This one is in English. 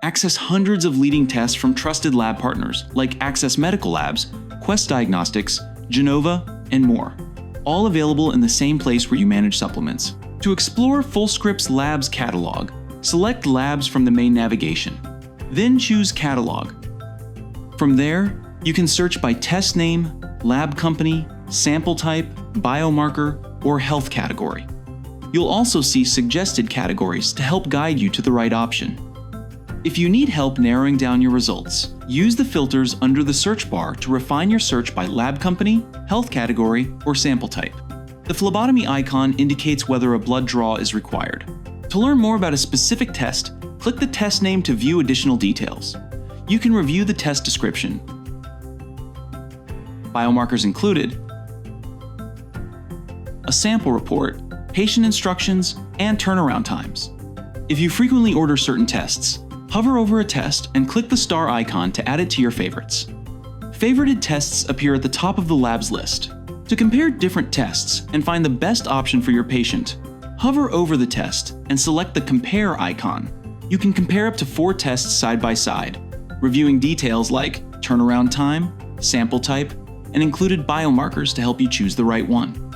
Access hundreds of leading tests from trusted lab partners like Access Medical Labs, Quest Diagnostics, Genova, and more, all available in the same place where you manage supplements. To explore Fullscript's Labs catalog, select Labs from the main navigation. Then choose Catalog. From there, you can search by test name, lab company, sample type, biomarker, or health category. You'll also see suggested categories to help guide you to the right option. If you need help narrowing down your results, use the filters under the search bar to refine your search by lab company, health category, or sample type. The phlebotomy icon indicates whether a blood draw is required. To learn more about a specific test, click the test name to view additional details. You can review the test description, biomarkers included, a sample report, patient instructions, and turnaround times. If you frequently order certain tests, hover over a test and click the star icon to add it to your favorites. Favorited tests appear at the top of the lab's list. To compare different tests and find the best option for your patient, hover over the test and select the Compare icon. You can compare up to 4 tests side by side, reviewing details like turnaround time, sample type, and included biomarkers to help you choose the right one.